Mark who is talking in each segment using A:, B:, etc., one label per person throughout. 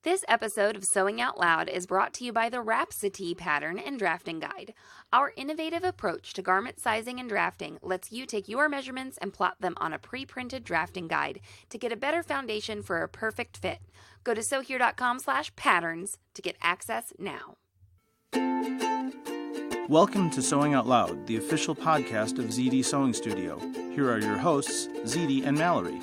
A: This episode of Sewing Out Loud is brought to you by the Rhapsody Pattern and Drafting Guide. Our innovative approach to garment sizing and drafting lets you take your measurements and plot them on a pre-printed drafting guide to get a better foundation for a perfect fit. Go to sewhere.com/patterns to get access now.
B: Welcome to Sewing Out Loud, the official podcast of ZD Sewing Studio. Here are your hosts, ZD and Mallory.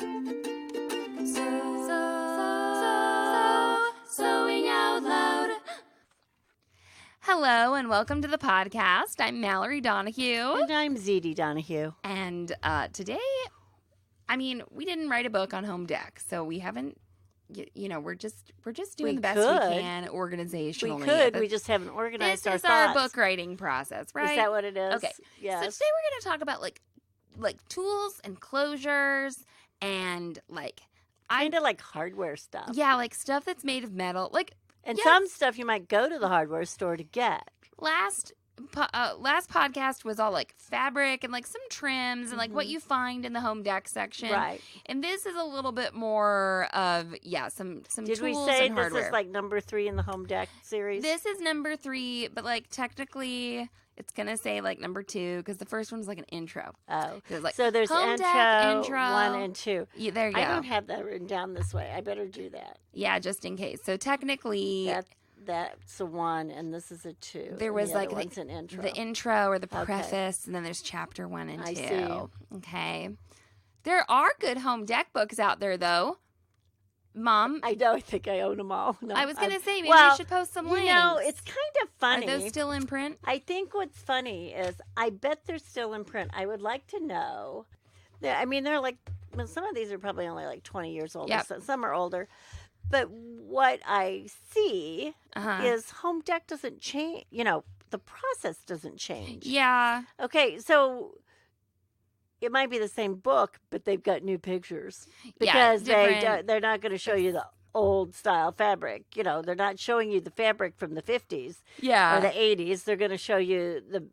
A: Sewing Out Loud. Hello and welcome to the podcast. I'm Mallory Donahue.
C: And I'm ZD Donahue.
A: And today, we didn't write a book on home dec, so we haven't, we're just doing the best we can organizationally.
C: We just haven't organized our thoughts.
A: This is our book writing process, right?
C: Is that what it is?
A: Okay.
C: Yes.
A: So today we're going to talk about like tools and closures and
C: kind of like hardware stuff.
A: Yeah, like stuff that's made of metal.
C: And some stuff you might go to the hardware store to get.
A: Last podcast was all like fabric and like some trims and like what you find in the home dec section.
C: Right.
A: And this is a little bit more of some
C: Did
A: tools
C: we say
A: and
C: this
A: hardware.
C: is like number 3 in the home dec series?
A: This is number 3, but like technically it's gonna say like number 2 because the first one's like an intro.
C: Oh,
A: like
C: so there's
A: home
C: intro
A: deck,
C: 1 and 2.
A: Yeah, there you go.
C: I don't have that written down this way. I better do that.
A: Yeah, just in case. So technically,
C: that's a 1, and this is a 2.
A: there was like
C: an intro.
A: The intro or the preface, and then there's chapter 1 and 2.
C: I see.
A: Okay. There are good home deck books out there, though. Mom,
C: I know. I think I own them all. No,
A: I was going to say, maybe we should post some links.
C: It's kind of funny.
A: Are those still in print?
C: I think what's funny is I bet they're still in print. I would like to know. They're like, some of these are probably only like 20 years old.
A: Yep.
C: Some are older. But what I see is home dec doesn't change. The process doesn't change.
A: Yeah.
C: Okay, so it might be the same book, but they've got new pictures because they're not going to show you the old style fabric. They're not showing you the fabric from the 50s or the 80s. They're going to show you the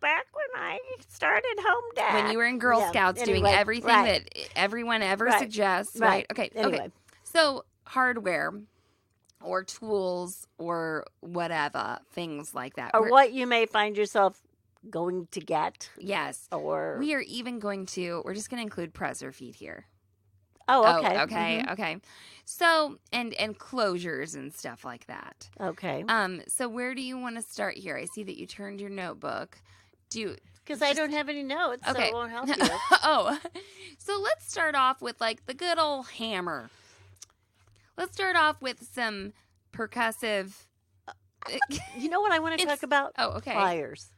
C: back when I started home dec.
A: When you were in Girl Scouts doing everything that everyone ever suggests. Right. Okay.
C: Anyway.
A: Okay. So hardware or tools or whatever, things like that.
C: Or what you may find yourself going to get.
A: Yes.
C: Or
A: we are even we're just going to include presser feet here.
C: Oh, okay.
A: Okay. So, and closures and stuff like that.
C: Okay.
A: So where do you want to start here? I see that you turned your notebook.
C: Because I don't have any notes, so it won't help you.
A: Oh. So let's start off with the good old hammer. Let's start off with some percussive.
C: You know what I want to talk about?
A: Oh, okay.
C: Pliers.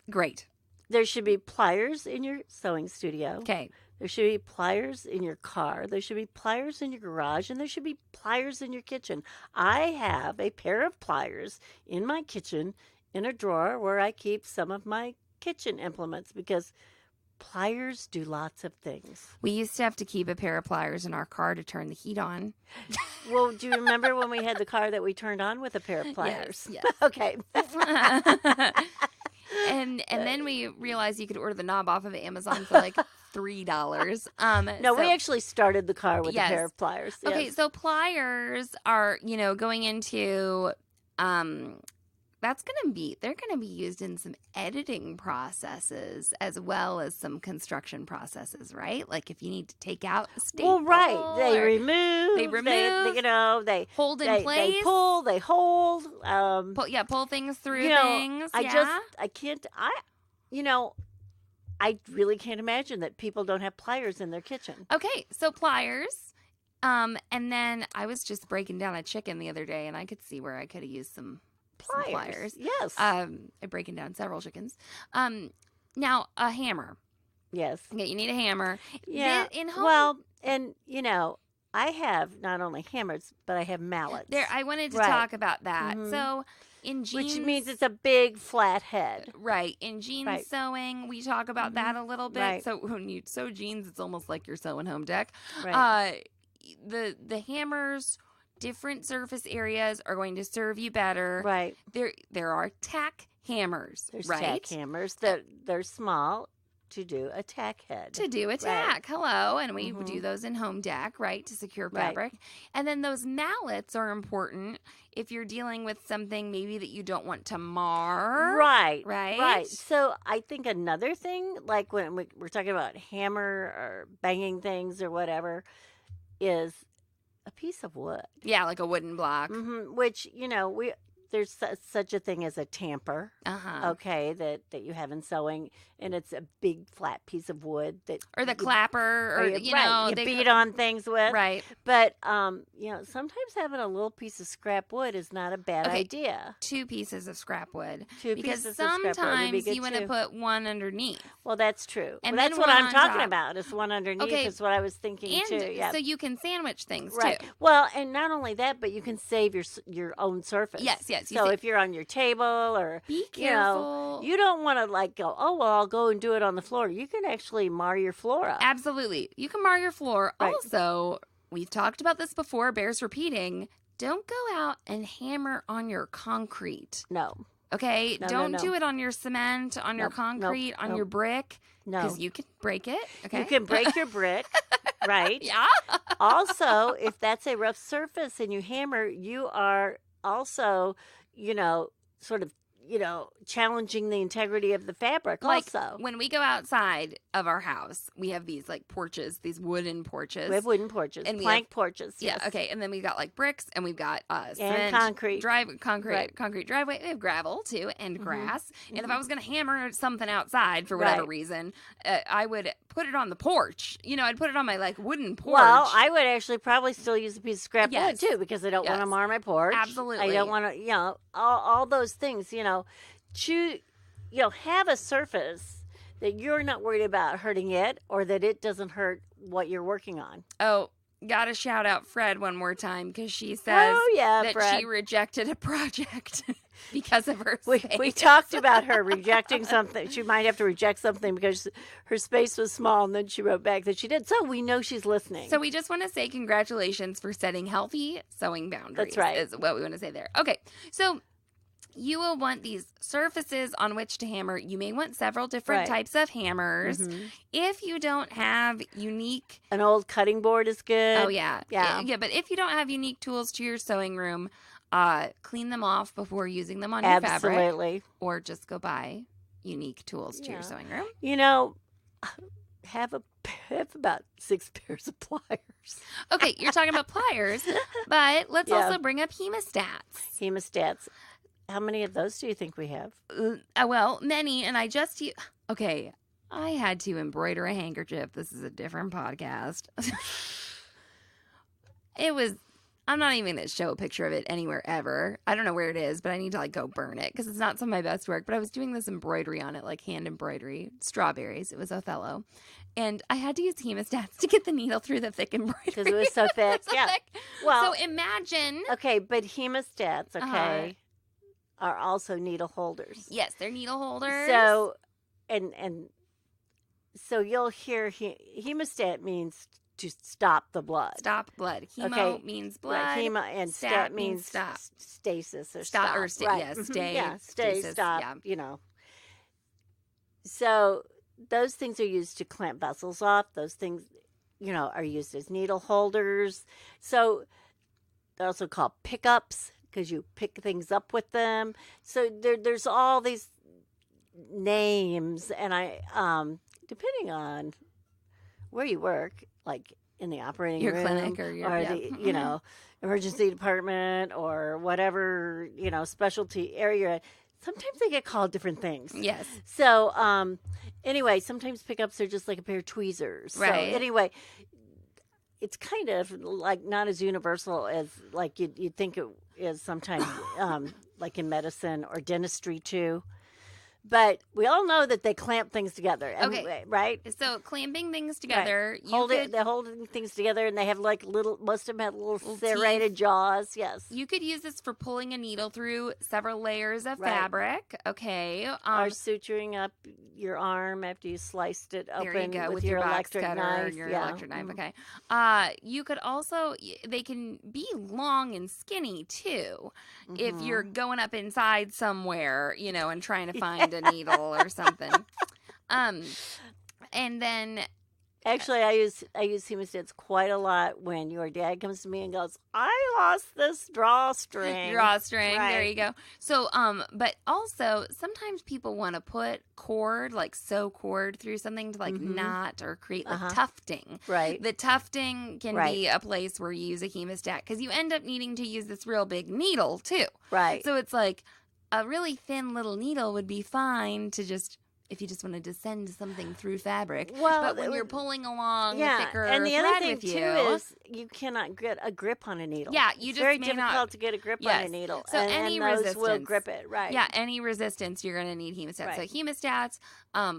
A: Great.
C: There should be pliers in your sewing studio.
A: Okay.
C: There should be pliers in your car. There should be pliers in your garage. And there should be pliers in your kitchen. I have a pair of pliers in my kitchen in a drawer where I keep some of my kitchen implements because pliers do lots of things.
A: We used to have to keep a pair of pliers in our car to turn the heat on.
C: Well, do you remember when we had the car that we turned on with a pair of pliers?
A: Yes.
C: Okay.
A: And then we realized you could order the knob off of Amazon for $3.
C: No, we actually started the car with a pair of pliers. Yes.
A: Okay, so pliers are, going into they're gonna be used in some editing processes as well as some construction processes, right? Like if you need to take out a staple.
C: Well, right. They remove. They
A: hold in place.
C: They pull. They hold.
A: Pull things through things.
C: I really can't imagine that people don't have pliers in their kitchen.
A: Okay, so pliers. And then I was just breaking down a chicken the other day, and I could see where I could have used some pliers.
C: Yes.
A: I'm breaking down several chickens. Now a hammer.
C: Yes.
A: Okay, you need a hammer.
C: Yeah.
A: In home.
C: Well, and I have not only hammers, but I have mallets.
A: I wanted to talk about that.
C: Mm-hmm.
A: So in jeans,
C: which means it's a big flat head.
A: Right. In jeans sewing, we talk about that a little bit.
C: Right.
A: So when you sew jeans, it's almost like you're sewing home dec.
C: Right.
A: The hammers. Different surface areas are going to serve you better.
C: Right.
A: There are tack hammers.
C: There's
A: right?
C: tack hammers. They're small. to do a tack head.
A: To do a tack.
C: Right.
A: Hello. And we do those in Home Dec, right, to secure fabric. Right. And then those mallets are important if you're dealing with something maybe that you don't want to mar.
C: Right.
A: Right.
C: Right. So I think another thing, like when we're talking about hammer or banging things or whatever, is a piece of wood.
A: Yeah, like a wooden block.
C: Which, there's such a thing as a tamper, okay, that you have in sewing, and it's a big flat piece of wood that
A: or the clapper, or you
C: beat on things with,
A: right?
C: But sometimes having a little piece of scrap wood is not a bad idea.
A: 2 pieces of scrap wood,
C: because
A: sometimes you want to put one underneath.
C: Well, that's true.
A: And
C: that's what I'm talking about. Is one underneath is what I was thinking too. Yeah.
A: So you can sandwich things
C: too. Well, and not only that, but you can save your own surface.
A: Yes.
C: So if you're on your table or
A: be careful,
C: you don't want to go, oh well, I'll go and do it on the floor. You can actually mar your floor up.
A: Absolutely, you can mar your floor. Right. Also, we've talked about this before. Bears repeating. Don't go out and hammer on your concrete.
C: No.
A: Okay, don't do it on your cement, on your concrete, on your brick.
C: No,
A: because you can break it. Okay,
C: you can break your brick. Right.
A: Yeah.
C: Also, if that's a rough surface and you hammer, you are also, sort of, challenging the integrity of the fabric.
A: Like
C: also,
A: when we go outside of our house, we have these porches, these wooden porches.
C: We have wooden porches, and plank porches. Yes.
A: Yeah. Okay. And then we've got bricks, and we've got cement,
C: and concrete,
A: concrete driveway. We have gravel too, and grass. And if I was going to hammer something outside for whatever reason, I would put it on the porch. I'd put it on my wooden porch.
C: Well, I would actually probably still use a piece of scrap wood too, because I don't want to mar my porch.
A: Absolutely.
C: I don't want to, all those things. Have a surface that you're not worried about hurting it, or that it doesn't hurt what you're working on.
A: Oh, gotta shout out Fred one more time, because she says that
C: Fred.
A: She rejected a project because of her space.
C: We talked about her rejecting something. She might have to reject something because her space was small, and then she wrote back that she did. So we know she's listening.
A: So we just want to say congratulations for setting healthy sewing boundaries.
C: That's right.
A: Is what we want to say there. Okay, so you will want these surfaces on which to hammer. You may want several different types of hammers. If you don't have unique...
C: An old cutting board is good.
A: Oh, yeah. Yeah, but if you don't have unique tools to your sewing room, clean them off before using them on your fabric.
C: Absolutely.
A: Or just go buy unique tools to your sewing room.
C: Have about 6 pairs of pliers.
A: Okay, you're talking about pliers, but let's also bring up hemostats.
C: Hemostats. How many of those do you think we have?
A: Well, many, and I had to embroider a handkerchief. This is a different podcast. I'm not even going to show a picture of it anywhere ever. I don't know where it is, but I need to go burn it because it's not some of my best work. But I was doing this embroidery on it, hand embroidery, strawberries. It was Othello. And I had to use hemostats to get the needle through the thick embroidery.
C: Because it was so thick.
A: Thick. Well, so imagine.
C: Okay, but hemostats, are also needle holders.
A: Yes, they're needle holders.
C: So, so you'll hear hemostat means to stop the blood.
A: Stop blood. Hemo means blood.
C: Right. Hemo and stat means
A: stop.
C: Stasis or
A: stop.
C: Or
A: stay. Yeah, stay.
C: Yeah, stay,
A: stasis,
C: stop. Yeah. So those things are used to clamp vessels off. Those things, are used as needle holders. So they're also called pickups, because you pick things up with them. So there's all these names, and depending on where you work, in the operating room,
A: clinic, or
C: the emergency department, or whatever specialty area, sometimes they get called different things.
A: Yes.
C: So anyway, sometimes pickups are just like a pair of tweezers.
A: Right.
C: So anyway, it's kind of not as universal as you'd think it is sometimes, in medicine or dentistry too. But we all know that they clamp things together.
A: Okay.
C: Right?
A: So clamping things together.
C: Right. They're holding things together, and they have most of them have little serrated jaws. Yes.
A: You could use this for pulling a needle through several layers of fabric. Okay.
C: Or suturing up your arm after you sliced it open.
A: There you go, with your electric knife. Your electric knife. Okay. You could also, they can be long and skinny too. If you're going up inside somewhere, and trying to find a needle or something. And then
C: actually, I use hemostats quite a lot when your dad comes to me and goes, "I lost this drawstring."
A: Drawstring,
C: Right.
A: there you go. So, but also sometimes people want to put cord, like sew cord through something to like knot or create like tufting.
C: Right.
A: The tufting can be a place where you use a hemostat because you end up needing to use this real big needle too.
C: Right.
A: So it's like a really thin little needle would be fine to just, if you just wanted to send something through fabric.
C: Well,
A: but when you're pulling along
C: yeah,
A: thicker
C: and the other
A: thread
C: thing
A: with
C: too
A: you,
C: is you cannot get a grip on a needle.
A: Yeah, you
C: it's
A: just
C: very
A: may
C: difficult
A: not-
C: to get a grip
A: Yes.
C: on a needle.
A: So any
C: and those
A: resistance
C: will grip it, right?
A: Yeah, any resistance you're going to need hemostats.
C: Right.
A: So hemostats,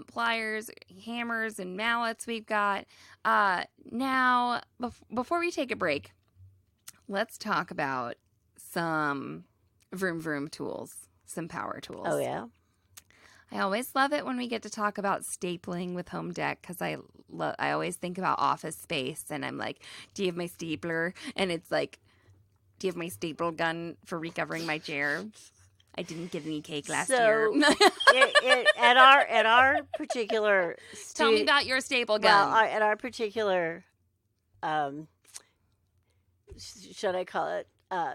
A: pliers, hammers, and mallets we've got. Now, before we take a break, let's talk about some vroom vroom tools, some power tools.
C: Oh yeah.
A: I always love it when we get to talk about stapling with Home Dec because I always think about office space and I'm like, do you have my stapler? And it's like, do you have my staple gun for recovering my chair? I didn't get any cake last year.
C: At our particular
A: Tell me about your staple gun.
C: Well, at our particular, should I call it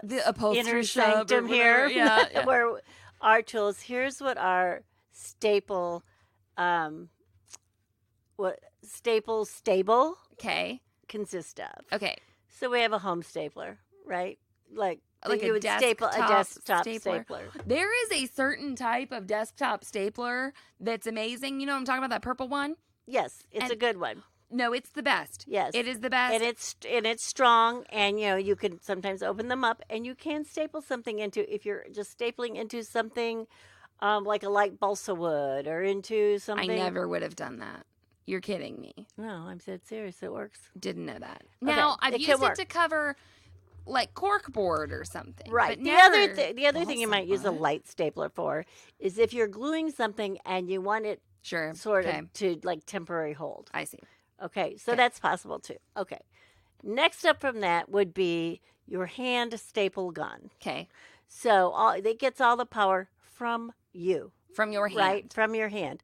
A: the upholstery
C: inner
A: shop
C: sanctum
A: or
C: here,
A: whatever. Yeah.
C: where our tools. Here's what our staple, stable
A: Okay.
C: consist of.
A: Okay.
C: So we have a home stapler, right? Like
A: a
C: would staple a desktop stapler.
A: There is a certain type of desktop stapler that's amazing. You know what I'm talking about, that purple one?
C: Yes, it's
A: And-
C: a good one.
A: No, it's the best.
C: Yes,
A: It is the best.
C: and it's strong, and you can sometimes open them up, and you can staple something into, if you're just stapling into something like a light balsa wood or into
A: I
C: something.
A: never would have done that. You're kidding me.
C: No, I'm dead serious. It works.
A: Didn't know that. Now, I've
C: it can
A: used it
C: work.
A: to cover like cork board or something.
C: Right.
A: But
C: The
A: never
C: other thing you
A: balsa
C: might use a
A: wood.
C: light stapler for is if you're gluing something and you want it
A: Sure.
C: sort
A: okay.
C: of to like temporary hold.
A: I see.
C: Okay, so
A: Okay.
C: that's possible too. Okay. Next up from that would be your hand staple gun.
A: Okay.
C: So it gets all the power from you,
A: From your hand.
C: right? From your hand.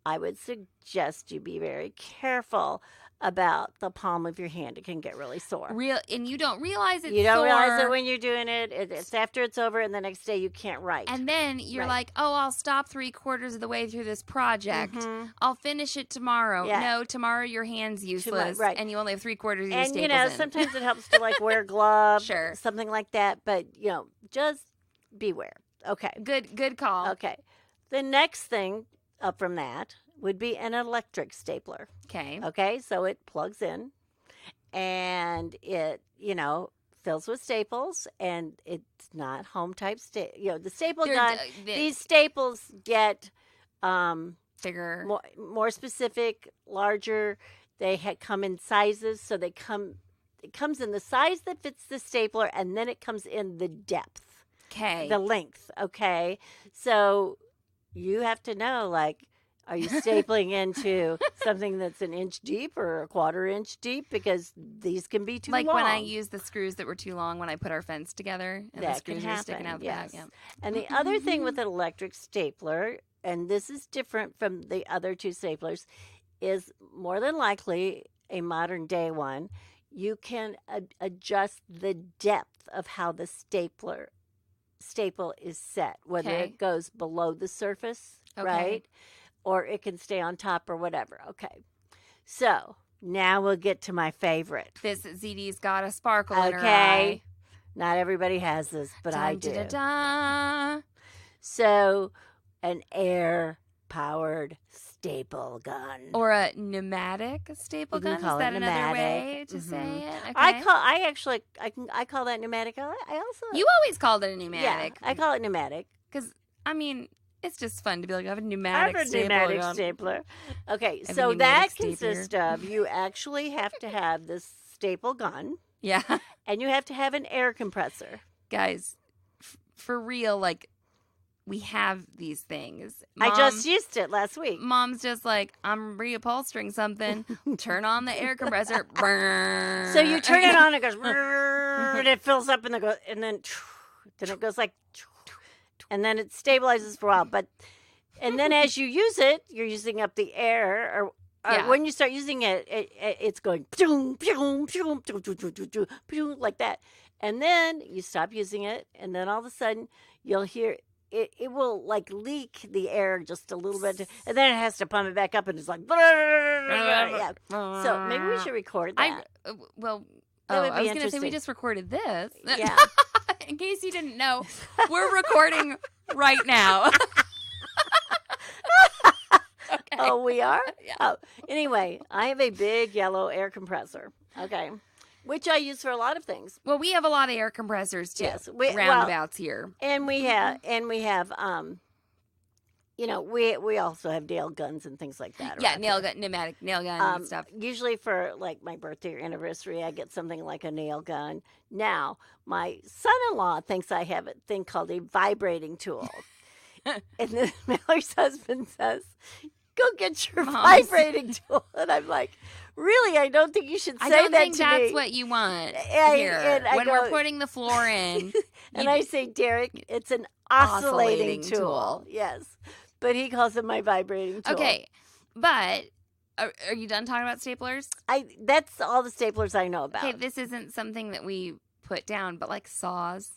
C: I would suggest you be very careful about the palm of your hand. It can get really sore.
A: And you don't realize it's
C: You don't realize
A: sore.
C: it when you're doing it. It's after it's over, and the next day you can't write.
A: And then you're
C: Right.
A: like, oh, I'll stop 3/4 of the way through this project.
C: Mhm.
A: I'll finish it tomorrow.
C: Yeah.
A: No, tomorrow your hand's useless.
C: right.
A: And you only have 3/4 of your
C: And
A: staples in.
C: sometimes it helps to like wear gloves,
A: Sure.
C: something like that. But just beware. Okay.
A: Good call.
C: Okay. The next thing up from that would be an electric stapler.
A: Okay.
C: Okay, so it plugs in and it, fills with staples, and it's not home type the staple
A: They're
C: gun. These staples get
A: bigger.
C: more specific, larger. They come in sizes, so it comes in the size that fits the stapler, and then it comes in the depth,
A: Okay.
C: the length. Okay, so you have to know, like, are you stapling into something that's an inch deep or a 1/4 inch deep? Because these can be too
A: like
C: long.
A: when I used the screws that were too long when I put our fence together and the
C: That can
A: screws were sticking
C: happen,
A: out the
C: yes.
A: back. Yeah.
C: And the other thing with an electric stapler, and this is different from the other two staplers, is more than likely a modern day one, you can adjust the depth of how the staple is set, whether
A: Okay.
C: it goes below the surface,
A: Okay.
C: right? Or it can stay on top or whatever. Okay. So now we'll get to my favorite.
A: This ZD's got a sparkle in her
C: Okay.
A: eye.
C: Not everybody has this, but I
A: Dun,
C: do.
A: da, da, da.
C: So, an air-powered staple gun.
A: Or a pneumatic staple
C: You can
A: gun.
C: call
A: Is
C: it
A: that another way
C: pneumatic.
A: to say
C: Mhm.
A: it? Okay.
C: I call that pneumatic. I also
A: You always called it a pneumatic.
C: Yeah, I call it pneumatic.
A: Because, I mean, it's just fun to be like, I have a
C: I
A: pneumatic
C: have a
A: staple
C: pneumatic
A: gun.
C: stapler. Okay,
A: have a
C: so
A: pneumatic
C: that
A: stapler.
C: consists of, you actually have to have this staple gun,
A: Yeah.
C: and you have to have an air compressor.
A: Guys, for real, like, we have these things.
C: I just used it last week.
A: Mom's just like, I'm reupholstering something. Turn on the air compressor. Brrr.
C: So you turn it on, it goes, and it fills up, and then it goes like, and then it stabilizes for a while. And then as you use it, you're using up the air when you start using it, it's going pew, pew, pew, pew, pew, pew, pew, pew, like that. And then you stop using it, and then all of a sudden you'll hear it will like leak the air just a little bit, and then it has to pump it back up, and it's like, yeah. So maybe we should record that.
A: I was going to say we just recorded this.
C: Yeah.
A: In case you didn't know, we're recording right now. Okay.
C: Oh, we are?
A: Yeah.
C: Oh, anyway, I have a big yellow air compressor. Okay. Which I use for a lot of things.
A: Well, we have a lot of air compressors too.
C: Yes,
A: roundabouts here.
C: And we have we also have nail guns and things like that.
A: Yeah, pneumatic nail gun and stuff.
C: Usually for like my birthday or anniversary, I get something like a nail gun. Now, my son-in-law thinks I have a thing called a vibrating tool. And then Mallory's husband says, "Go get your vibrating tool." And I'm like, "Really? I don't think you should say that to me."
A: I don't think that's what you want here. When we're putting the floor in.
C: And I say, "Derek, it's an oscillating tool." Yes. But he calls it my vibrating tool.
A: Okay. But are you done talking about staplers?
C: That's all the staplers I know about.
A: Okay, this isn't something that we put down, but like saws.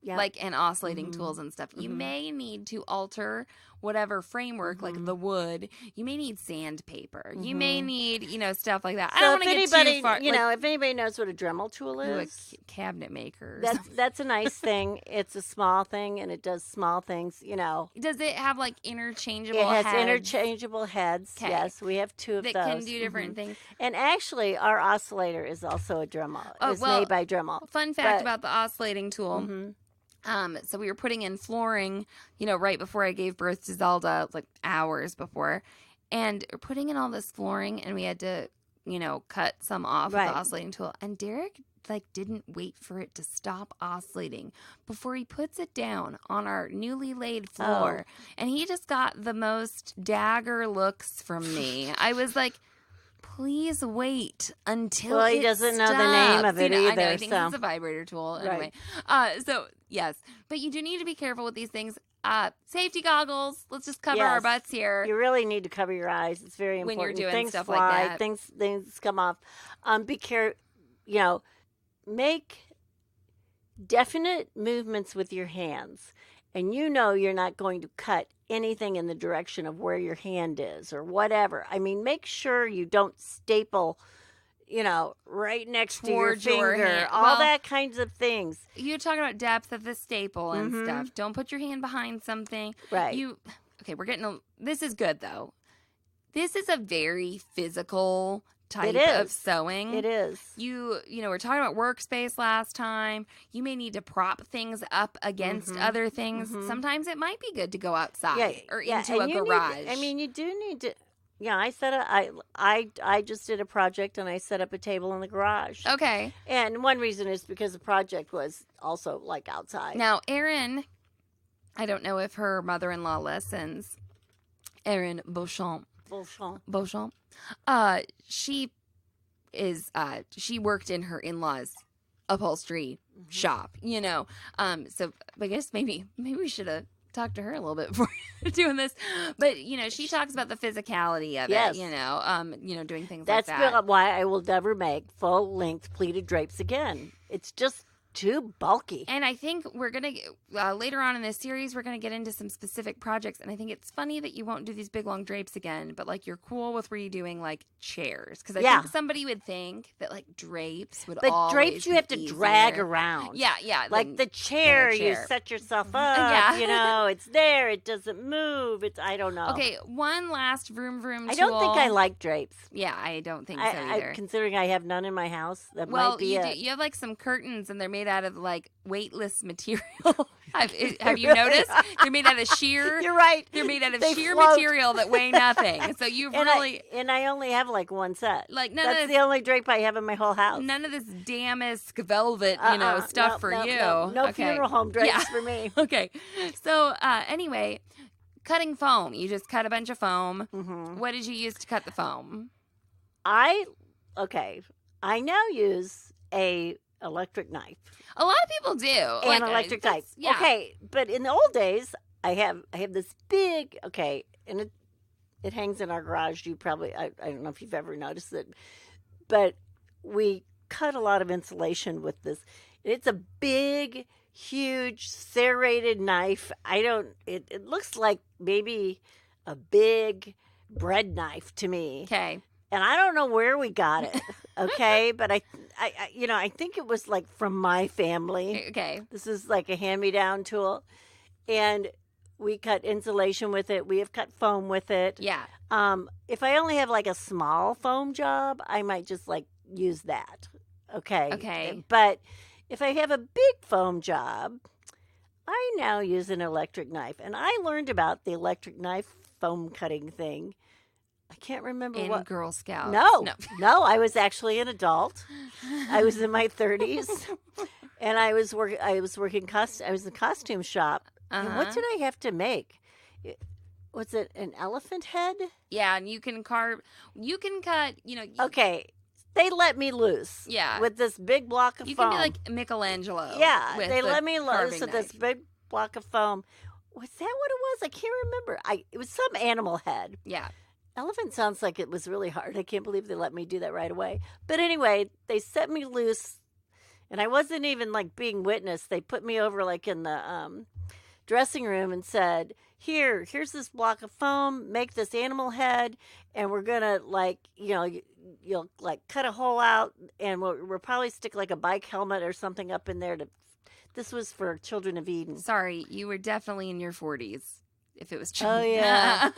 C: Yeah.
A: Like and oscillating tools and stuff. You may need to alter whatever framework, like the wood. You may need sandpaper. You may need, stuff like that.
C: So
A: I don't want to get too far.
C: If anybody knows what a Dremel tool is,
A: a cabinet maker.
C: That's a nice thing. It's a small thing, and it does small things.
A: Does it have like interchangeable?
C: It has
A: heads?
C: Interchangeable heads.
A: Okay.
C: Yes, we have two of
A: that
C: those.
A: Can do different things.
C: And actually, our oscillator is also a Dremel. It's made by Dremel.
A: Fun fact about the oscillating tool. So we were putting in flooring, right before I gave birth to Zelda, like hours before, and putting in all this flooring, and we had to, cut some off with the oscillating tool. And Derek didn't wait for it to stop oscillating before he puts it down on our newly laid floor, and he just got the most dagger looks from me. I was like, please wait until
C: he doesn't know the name of it either.
A: I know, I think it's a vibrator tool. Anyway, so yes, but you do need to be careful with these things. Safety goggles. Let's just cover our butts here.
C: You really need to cover your eyes. It's very important.
A: When you're doing
C: things
A: stuff
C: fly,
A: like that.
C: Things come off. Be careful. Make definite movements with your hands. And you're not going to cut anything in the direction of where your hand is or whatever. I mean, make sure you don't staple, right next to your finger.
A: Hand.
C: All that kinds of things.
A: You're talking about depth of the staple and stuff. Don't put your hand behind something.
C: Right.
A: This is good, though. This is a very physical type of sewing.
C: It is.
A: We're talking about workspace last time. You may need to prop things up against other things. Sometimes it might be good to go outside or into a garage.
C: You do need to. Yeah, I just did a project and I set up a table in the garage.
A: Okay.
C: And one reason is because the project was also like outside.
A: Now, Erin, I don't know if her mother-in-law listens. Erin Beauchamp. She worked in her in-laws' upholstery shop, so I guess maybe we should have talked to her a little bit before doing this. But, she talks about the physicality of it, doing things like that.
C: That's why I will never make full-length pleated drapes again. It's just too bulky.
A: And I think we're going to, later on in this series, we're going to get into some specific projects. And I think it's funny that you won't do these big, long drapes again, but, you're cool with redoing, chairs. Because I think somebody would think that, drapes would always
C: But drapes you have to
A: easier.
C: drag around.
A: Yeah.
C: Like the chair, you set yourself up, it's there, it doesn't move, I don't know.
A: Okay, one last vroom tool.
C: I don't think I like drapes.
A: Yeah, I don't think so either.
C: Considering I have none in my house, that might be
A: you have, some curtains, and they're made out of weightless material. have you noticed? They're made out of sheer.
C: You're right.
A: They're made out of sheer material that weigh nothing. So you've
C: and I only have one set. That's the only drape I have in my whole house.
A: None of this damask velvet, stuff for you.
C: No funeral home drapes for me.
A: Okay. So anyway, cutting foam. You just cut a bunch of foam. What did you use to cut the foam?
C: I now use a electric knife.
A: A lot of people do.
C: An electric knife. Yeah. Okay, but in the old days, I have this big, and it hangs in our garage. You probably, I don't know if you've ever noticed it, but we cut a lot of insulation with this. It's a big, huge serrated knife. It looks like maybe a big bread knife to me.
A: Okay.
C: And I don't know where we got it. Okay. But I think it was like from my family.
A: Okay.
C: This is like a hand-me-down tool. And we cut insulation with it. We have cut foam with it.
A: Yeah.
C: If I only have like a small foam job, I might just like use that. Okay.
A: Okay.
C: But if I have a big foam job, I now use an electric knife. And I learned about the electric knife foam cutting thing. I can't remember
A: in
C: what.
A: Girl Scouts.
C: No, I was actually an adult. I was in my 30s. And I was working I was in a costume shop. And what did I have to make? Was it an elephant head?
A: Yeah, and you can cut,
C: Okay. They let me loose.
A: Yeah.
C: With this big block of
A: you
C: foam.
A: can be like Michelangelo.
C: Yeah,
A: with
C: they
A: the
C: let me loose with
A: carving
C: this
A: knife.
C: big block of foam. Was that what it was? I can't remember. It was some animal head.
A: Yeah.
C: Elephant sounds like it was really hard. I can't believe they let me do that right away. But anyway, they set me loose, and I wasn't even like being witnessed. They put me over like in the dressing room and said, here's this block of foam, make this animal head, and we're gonna like, you'll like cut a hole out, and we'll probably stick like a bike helmet or something up in there. This was for Children of Eden.
A: Sorry, you were definitely in your 40s. If it was
C: Oh yeah,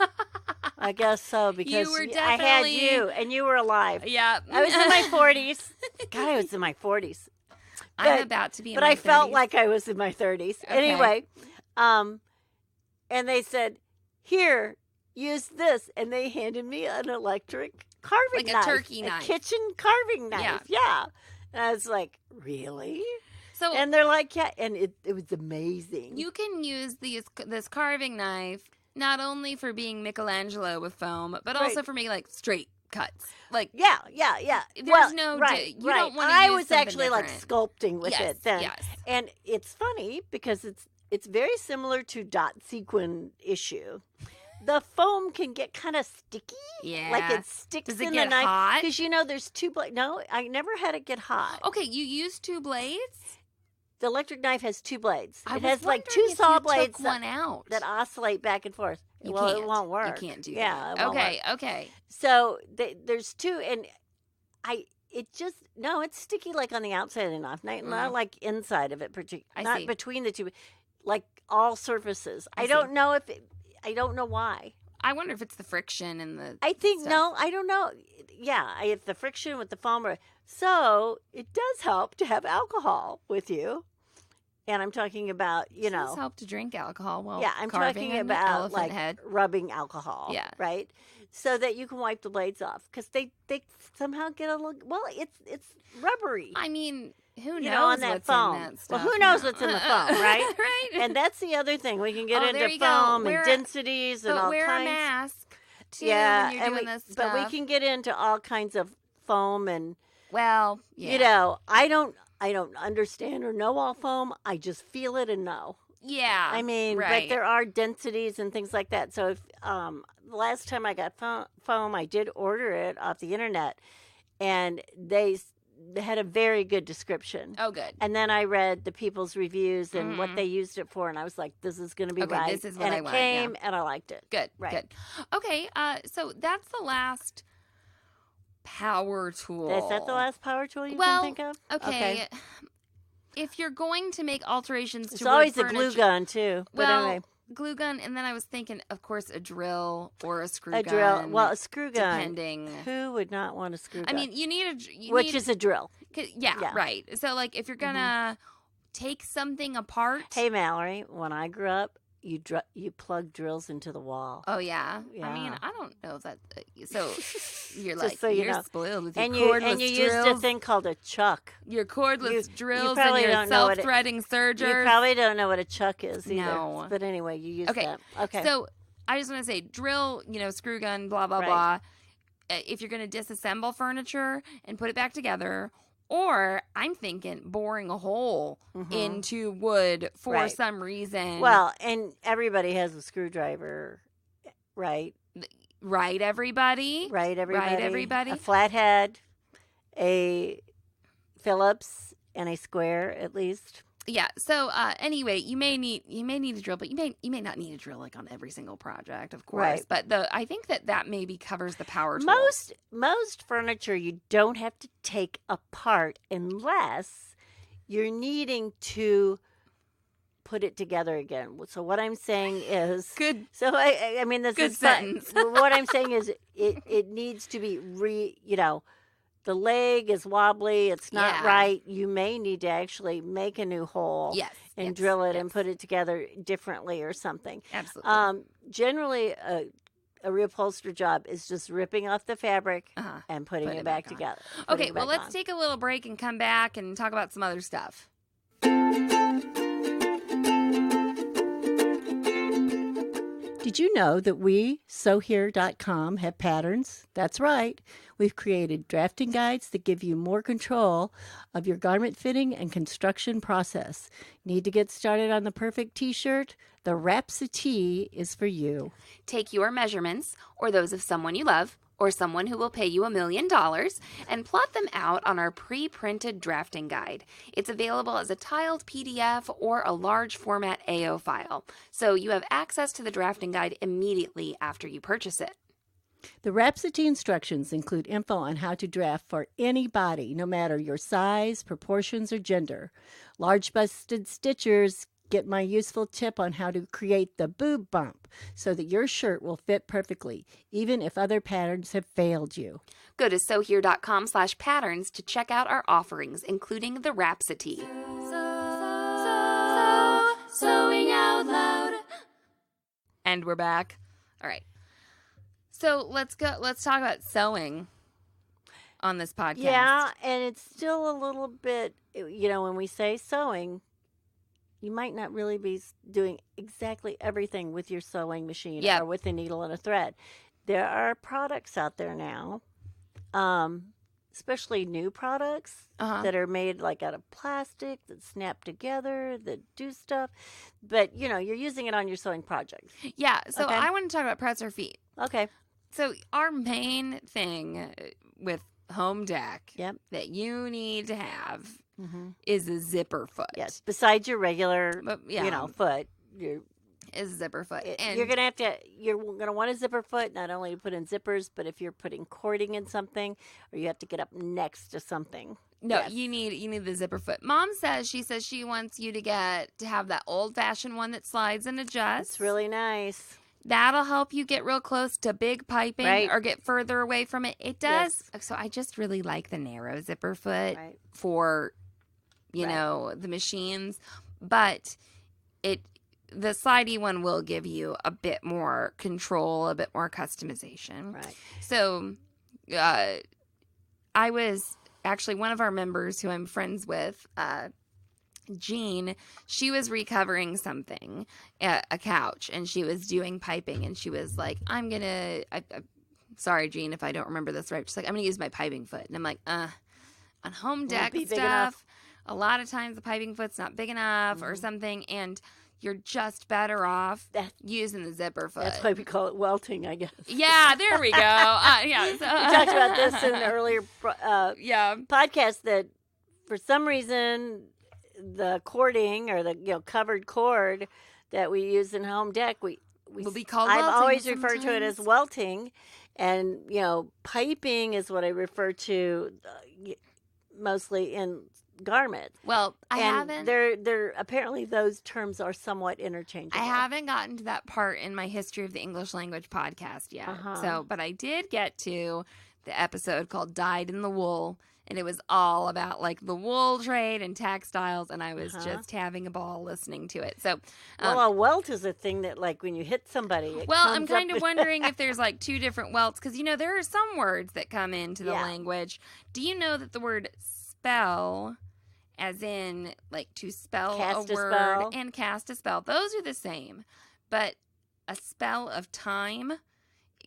C: I guess so, because I had you and you were alive.
A: Yeah,
C: I was in my 40s. God, I was in my 40s.
A: I'm about to be in my 30s.
C: But I felt like I was in my 30s. Okay. Anyway, and they said, here, use this. And they handed me an electric carving knife.
A: Like a turkey knife.
C: A kitchen carving knife. Yeah. And I was like, really?
A: So,
C: and they're like, yeah. And it was amazing.
A: You can use this carving knife not only for being Michelangelo with foam, but also for making like straight cuts. Like
C: yeah.
A: There's no right. You don't want to
C: I
A: use
C: was actually
A: different.
C: Like sculpting with it then.
A: Yes.
C: And it's funny because it's very similar to dot sequin issue. The foam can get kind of sticky.
A: Yeah.
C: Like it sticks
A: Does it
C: in
A: get
C: the knife.
A: hot?
C: Because there's two blades. No, I never had it get hot.
A: Okay, you use two blades?
C: The electric knife has two blades.
A: It
C: has like two saw blades
A: one out.
C: that oscillate back and forth.
A: You
C: well,
A: can't.
C: It won't work.
A: You can't do
C: that.
A: It won't work. Okay.
C: So there's two, and it's sticky like on the outside of the knife, not like inside of it, not between the two, like all surfaces. I don't know why.
A: I wonder if it's the friction and the.
C: I think
A: stuff.
C: no, I don't know. Yeah, if the friction with the foam, so it does help to have alcohol with you. And I'm talking about,
A: It does help to drink alcohol while
C: I'm
A: carving
C: talking
A: an
C: about
A: elephant
C: like
A: head.
C: rubbing alcohol.
A: Yeah.
C: Right. So that you can wipe the blades off because they somehow get a little. Well, it's rubbery.
A: I mean, who knows
C: on that
A: what's
C: foam?
A: in that stuff?
C: Well, who knows what's in the foam, right?
A: Right.
C: And that's the other thing we can get
A: there
C: into
A: you
C: foam
A: go.
C: and densities and all
A: wear
C: kinds.
A: a mask too
C: Yeah,
A: when you're doing this stuff.
C: but we can get into all kinds of foam and.
A: Well, yeah.
C: I don't understand or know all foam. I just feel it and know.
A: Yeah.
C: I mean,
A: right.
C: but there are densities and things like that. So if the last time I got foam, I did order it off the internet, and they had a very good description.
A: Oh, good.
C: And then I read the people's reviews and what they used it for, and I was like, "This is going to be right."
A: This is what
C: and
A: I
C: it
A: want.
C: came, and I liked it.
A: Good.
C: Right.
A: Good. Okay. So that's the last power tool.
C: Is that the last power tool you can think of?
A: Okay. If you're going to make alterations
C: It's
A: to
C: always
A: wood
C: a glue
A: furniture-
C: gun too. But
A: Well,
C: anyway,
A: glue gun, and then I was thinking, of course, a drill or a screw
C: a
A: gun.
C: drill. Well, a screw gun.
A: Depending.
C: Who would not want a screw gun?
A: I mean, you need
C: which is a drill.
A: Yeah, right. So, like, if you're gonna take something apart.
C: Hey, Mallory, when I grew up, you plug drills into the wall.
A: Oh yeah.
C: Yeah.
A: I mean, I don't know if that. So you're
C: Just
A: like
C: so you
A: you're
C: know.
A: spoiled with your
C: And
A: cordless
C: you
A: drills.
C: used a thing called a chuck.
A: Your cordless drills and
C: probably
A: your
C: don't know what
A: self-threading sergers.
C: You probably don't know what a chuck is either.
A: No.
C: But anyway, you use
A: Okay.
C: that. Okay.
A: So I just want to say, drill, screw gun, blah blah
C: Right.
A: blah. If you're going to disassemble furniture and put it back together, or I'm thinking boring a hole into wood for
C: Right.
A: some reason.
C: Well, and everybody has a screwdriver, right?
A: Right, everybody?
C: Right, everybody.
A: Right, everybody?
C: A flathead, a Phillips, and a square at least.
A: Yeah. So anyway, you may need a drill, but you may not need a drill like on every single project, of course.
C: Right.
A: But I think that maybe covers the power tool.
C: Most furniture you don't have to take apart unless you're needing to put it together again. So what I'm saying is
A: Good.
C: So I mean this
A: good
C: is
A: sentence.
C: what I'm saying is it needs to be the leg is wobbly, it's not right. You may need to actually make a new hole and drill it and put it together differently or something.
A: Absolutely.
C: Generally, a reupholster job is just ripping off the fabric and putting it back together.
A: Okay, well, let's take a little break and come back and talk about some other stuff.
C: Did you know that we, SewHere.com, have patterns? That's right. We've created drafting guides that give you more control of your garment fitting and construction process. Need to get started on the perfect t-shirt? The Rhapsody is for you.
A: Take your measurements, or those of someone you love, or someone who will pay you $1 million, and plot them out on our pre-printed drafting guide. It's available as a tiled PDF or a large format AO file, so you have access to the drafting guide immediately after you purchase it.
C: The Rhapsody instructions include info on how to draft for any body, no matter your size, proportions, or gender. Large busted stitchers get my useful tip on how to create the boob bump so that your shirt will fit perfectly, even if other patterns have failed you.
A: Go to sewhere.com/patterns to check out our offerings, including the Rhapsody. Sewing out loud. And we're back. All right. So let's talk about sewing on this podcast.
C: Yeah, and it's still a little bit, when we say sewing, you might not really be doing exactly everything with your sewing machine or with a needle and a thread. There are products out there now, especially new products that are made like out of plastic, that snap together, that do stuff. But, you're using it on your sewing project.
A: Yeah, so I want to talk about presser feet.
C: Okay.
A: So our main thing with Home Dec that you need to have is a zipper foot.
C: Yes, besides your regular, foot,
A: is a zipper foot. And
C: you're gonna want a zipper foot not only to put in zippers, but if you're putting cording in something, or you have to get up next to something.
A: No, you need the zipper foot. Mom says she wants you to have that old fashioned one that slides and adjusts.
C: It's really nice.
A: That'll help you get real close to big piping or get further away from it. It does. Yes. So I just really like the narrow zipper foot for, the machines. But the slidey one will give you a bit more control, a bit more customization.
C: Right.
A: So I was actually one of our members who I'm friends with, Jean, she was recovering something, a couch, and she was doing piping, and she was like, sorry, Jean, if I don't remember this right. She's like, I'm going to use my piping foot. And I'm like, on Home Dec stuff, a lot of times the piping foot's not big enough or something, and you're just better off using the zipper foot.
C: That's why we call it welting, I guess.
A: Yeah, there we go. We
C: talked about this in an earlier podcast that for some reason the cording or the covered cord that we use in Home Dec, we
A: will be called
C: I've
A: welting
C: always
A: sometimes.
C: referred to it as welting, and piping is what I refer to mostly in garments.
A: Well, I haven't.
C: They're apparently those terms are somewhat interchangeable.
A: I haven't gotten to that part in my History of the English Language podcast yet. But I did get to the episode called "Dyed in the Wool." And it was all about like the wool trade and textiles, and I was just having a ball listening to it. So,
C: a welt is a thing that, like, when you hit somebody.
A: I'm kind of wondering if there's like two different welts, because there are some words that come into the language. Do you know that the word "spell," as in like to spell
C: cast
A: a word and cast a spell, those are the same, but a spell of time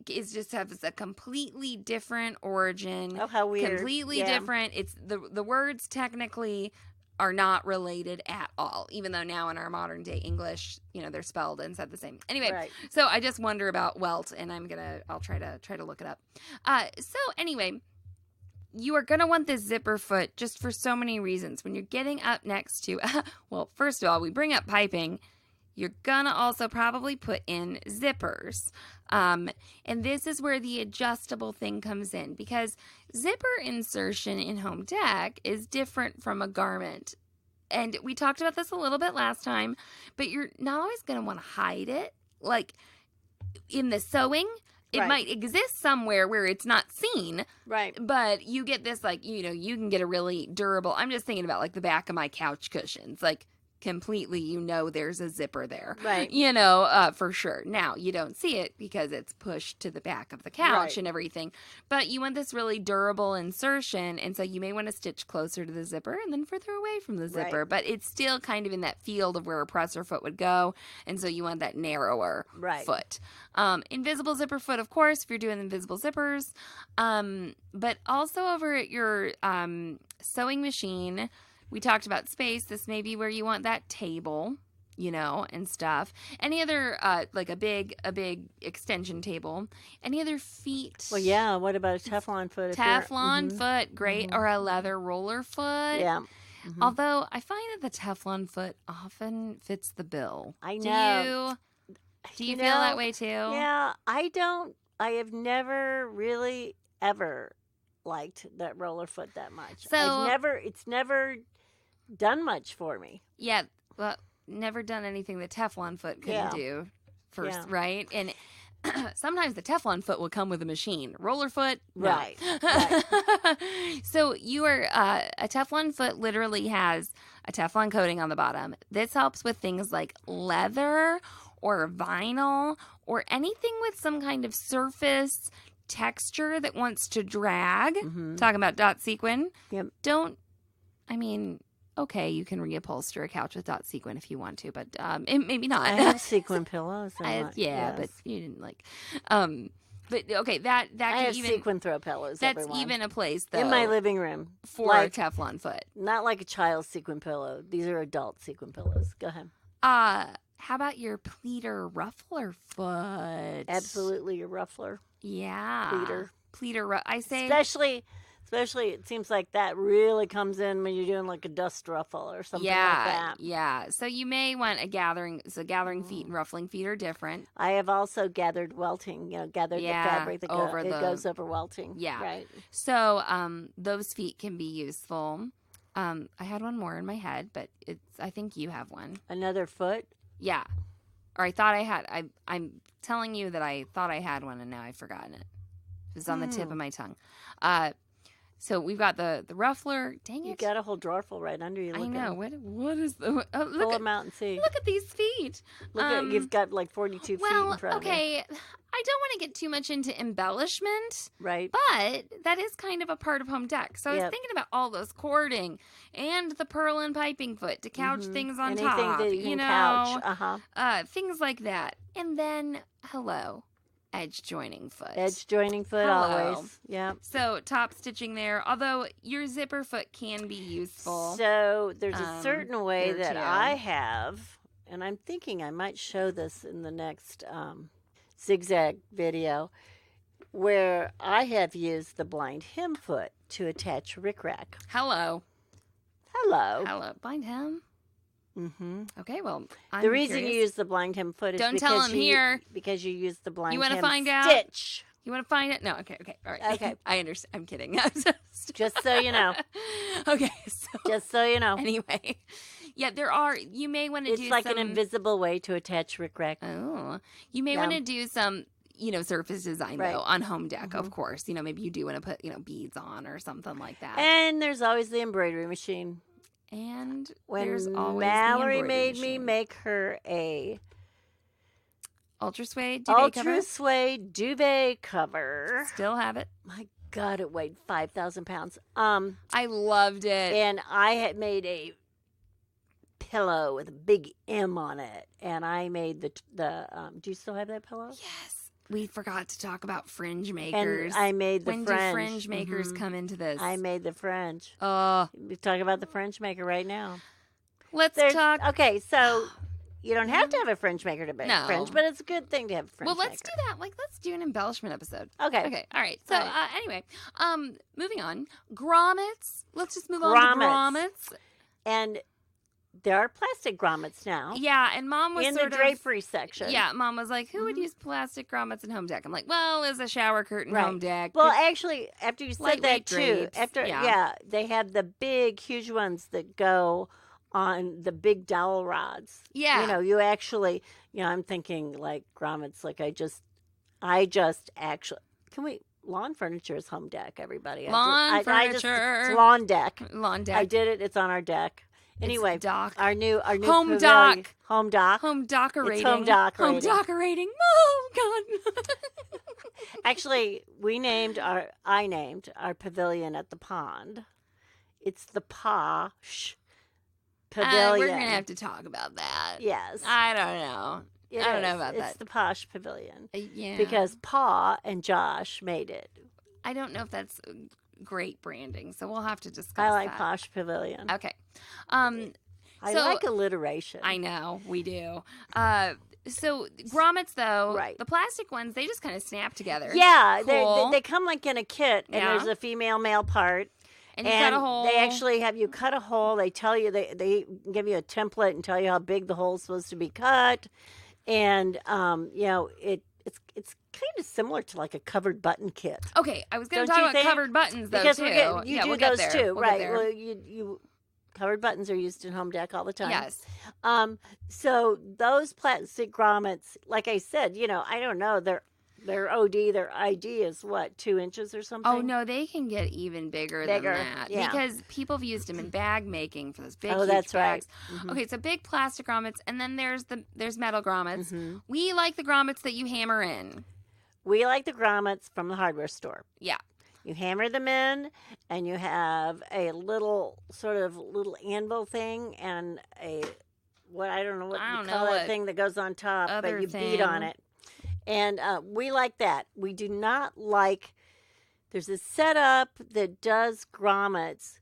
A: is just has a completely different origin.
C: Oh, how weird.
A: Completely different. It's the words technically are not related at all, even though now in our modern day English, they're spelled and said the same. Anyway, So I just wonder about welt, and I'll try to look it up. So anyway, you are going to want this zipper foot just for so many reasons. When you're getting up next to, well, first of all, we bring up piping. You're going to also probably put in zippers. And this is where the adjustable thing comes in, because zipper insertion in Home Dec is different from a garment. And we talked about this a little bit last time, but you're not always going to want to hide it. Like in the sewing, it might exist somewhere where it's not seen.
C: Right.
A: But you get this, you can get a really durable, I'm just thinking about the back of my couch cushions. Completely, there's a zipper there.
C: Right.
A: For sure. Now, you don't see it because it's pushed to the back of the couch and everything. But you want this really durable insertion, and so you may want to stitch closer to the zipper and then further away from the zipper. Right. But it's still kind of in that field of where a presser foot would go, and so you want that narrower foot. Invisible zipper foot, of course, if you're doing invisible zippers. But also over at your sewing machine, we talked about space. This may be where you want that table, and stuff. Any other, a big extension table. Any other feet?
C: Well, yeah. What about a Teflon foot?
A: Teflon foot, great. Or a leather roller foot.
C: Yeah.
A: Although I find that the Teflon foot often fits the bill.
C: I know.
A: Do you feel that way too?
C: Yeah, I don't. I have never really ever liked that roller foot that much.
A: So
C: it's never done much for me.
A: Yeah, well, never done anything the Teflon foot couldn't do first, right? And sometimes the Teflon foot will come with a machine. Roller foot, no.
C: Right.
A: So you are a Teflon foot literally has a Teflon coating on the bottom. This helps with things like leather or vinyl or anything with some kind of surface texture that wants to drag. Talking about dot sequin.
C: Yep.
A: Okay, you can reupholster a couch with dot sequin if you want to, but maybe not.
C: I have sequin pillows.
A: But you didn't like. But okay, that
C: I
A: can
C: have
A: even
C: sequin throw pillows.
A: that's even a place though
C: in my living room
A: for a Teflon foot.
C: Not like a child's sequin pillow. These are adult sequin pillows. Go ahead.
A: How about your pleater ruffler foot?
C: Absolutely, a ruffler.
A: Yeah, pleater. I say
C: Especially, it seems like that really comes in when you're doing like a dust ruffle or something like that.
A: Yeah. So you may want a gathering. So gathering feet and ruffling feet are different.
C: I have also gathered welting. Gathered the fabric that goes over welting.
A: Yeah.
C: Right.
A: So those feet can be useful. I had one more in my head, but I think you have one.
C: Another foot.
A: Yeah. Or I thought I had. I'm telling you that I thought I had one, and now I've forgotten it. It was on the tip of my tongue. So we've got the ruffler. Dang it!
C: You got a whole drawer full right under you.
A: I know. What is the?
C: Pull them out and see.
A: Look at these feet.
C: You've got like 42 feet in front of you.
A: Okay. I don't want to get too much into embellishment,
C: right?
A: But that is kind of a part of Home Dec. So I was thinking about all those cording and the purlin piping foot to couch things on
C: Anything
A: top.
C: that you can couch.
A: Things like that. And then edge joining foot.
C: Edge joining foot always. Yeah.
A: So top stitching there, although your zipper foot can be useful.
C: So there's a certain way that I have, and I'm thinking I might show this in the next zigzag video, where I have used the blind hem foot to attach rickrack.
A: Hello. Blind hem?
C: Mm-hmm.
A: Okay, well, I'm
C: the reason
A: curious.
C: you use the blind hem foot is because you use the blind hem
A: find out?
C: stitch.
A: You want to find it? No, okay, all right.
C: Okay.
A: I understand. I'm kidding.
C: Just so you know.
A: Okay, so.
C: Just so you know.
A: Anyway, you may want to do
C: It's like an invisible way to attach rickrack.
A: Oh. You may want to do some, surface design, though, on Home Dec, of course. Maybe you do want to put, beads on or something like that.
C: And there's always the embroidery machine.
A: And
C: when
A: there's always
C: Mallory made me make her a
A: Ultra Suede
C: duvet cover.
A: Still have it.
C: My God, it weighed 5,000 pounds.
A: I loved it.
C: And I had made a pillow with a big M on it. And I made the do you still have that pillow?
A: Yes. We forgot to talk about fringe makers.
C: And I made the
A: when
C: fringe.
A: Do fringe makers come into this?
C: I made the fringe.
A: Oh.
C: We're talking about the fringe maker right now.
A: Let's talk.
C: Okay, so you don't have to have a fringe maker to make
A: No.
C: fringe, but it's a good thing to have a fringe maker.
A: Well, let's do that. Let's do an embellishment episode.
C: Okay.
A: Okay. All right. So, anyway, moving on. Grommets. Let's just move on to grommets.
C: And there are plastic grommets now.
A: Yeah, and Mom was
C: in the drapery section.
A: Yeah, Mom was like, "Who would use plastic grommets in home deck?" I'm like, "Well, as a shower curtain home deck."
C: Well, actually, after you said that too,
A: drapes,
C: they have the big, huge ones that go on the big dowel rods.
A: Yeah,
C: you actually, I'm thinking like grommets. Like I just actually, can we? Lawn furniture is home deck. Everybody,
A: furniture,
C: it's lawn deck.
A: Lawn deck.
C: I did it. It's on our deck. Anyway, our new
A: home
C: pavilion,
A: dock.
C: home dock,
A: home decorating.
C: It's home decorating.
A: Home decorating. Oh God!
C: Actually, I named our pavilion at the pond. It's the Posh Pavilion.
A: We're gonna have to talk about that.
C: Yes,
A: I don't know. I don't know about that.
C: It's the Posh Pavilion.
A: Yeah,
C: because Pa and Josh made it.
A: I don't know if that's great branding, so we'll have to discuss
C: I like
A: that.
C: Posh Pavilion.
A: Okay.
C: I like alliteration.
A: I know, we do. So grommets, though, the plastic ones, they just kind of snap together.
C: Yeah,
A: cool.
C: they come like in a kit, and there's a female-male part.
A: And you cut a hole.
C: They actually have you cut a hole. They tell you, they give you a template and tell you how big the hole's supposed to be cut. And, it's kind of similar to like a covered button kit.
A: Okay, I was going to talk about covered buttons, though,
C: because
A: too.
C: We'll do those too,
A: we'll
C: right? Well, you covered buttons are used in home deck all the time.
A: Yes.
C: So those plastic grommets, like I said, I don't know, their OD, their ID is what, 2 inches or something?
A: Oh, no, they can get even bigger than that.
C: Yeah.
A: Because people have used them in bag making for those big, huge
C: that's
A: bags.
C: Right. Mm-hmm.
A: Okay, so big plastic grommets, and then there's metal grommets. Mm-hmm. We like the grommets that you hammer in.
C: We like the grommets from the hardware store.
A: Yeah.
C: You hammer them in, and you have a little anvil thing and I don't know what you call that thing that goes on top, but you beat on it. And we like that. We do not like, there's a setup that does grommets.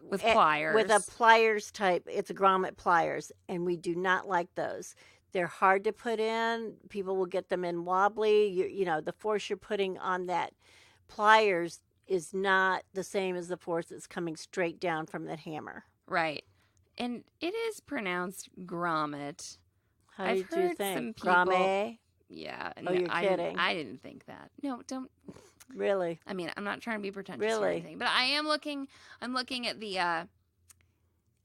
A: With pliers.
C: With a pliers type. It's a grommet pliers. And we do not like those. They're hard to put in. People will get them in wobbly. The force you're putting on that pliers is not the same as the force that's coming straight down from that hammer.
A: Right. And it is pronounced grommet.
C: How did you think?
A: Some people,
C: Grommet?
A: Yeah.
C: Oh, you're kidding.
A: I didn't think that. No, don't.
C: Really?
A: I mean, I'm not trying to be pretentious or anything, but I am looking. I'm looking at the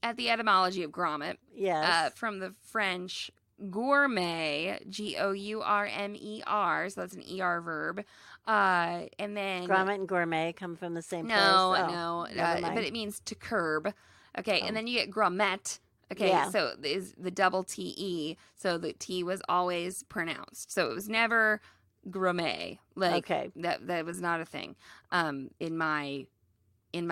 A: etymology of grommet.
C: Yes.
A: From the French gourmet, Gourmer. So that's an ER verb. And then
C: grommet and gourmet come from the same place.
A: No. But it means to curb. Okay, and then you get grommet. Okay, so is the double TE. So the T was always pronounced. So it was never gourmet. That was not a thing. In my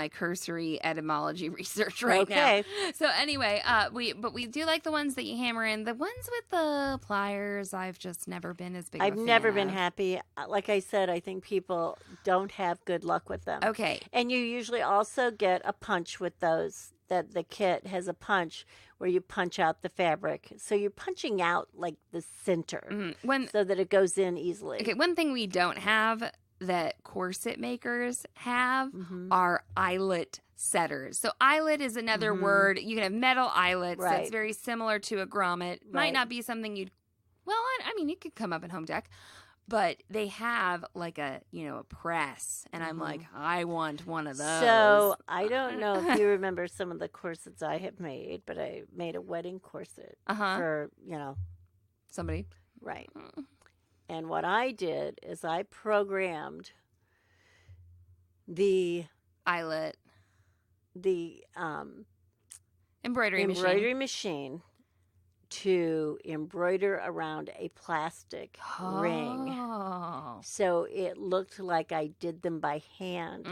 A: cursory etymology research now. So anyway, we do like the ones that you hammer in. The ones with the pliers, I've just never been as big.
C: I've never been happy. Like I said, I think people don't have good luck with them.
A: Okay,
C: and you usually also get a punch with those. That the kit has a punch where you punch out the fabric. So you're punching out like the center so that it goes in easily.
A: Okay, one thing we don't have that corset makers have are eyelet setters. So eyelet is another word. You can have metal eyelets. Right. That's very similar to a grommet. Right. Might not be something you'd, well, I mean, it could come up in home deck. But they have like a press, and I'm like, I want one of those.
C: So I don't know if you remember some of the corsets I have made, but I made a wedding corset for,
A: somebody.
C: Right. And what I did is I programmed the
A: eyelet,
C: the
A: embroidery machine
C: to embroider around a plastic ring. So it looked like I did them by hand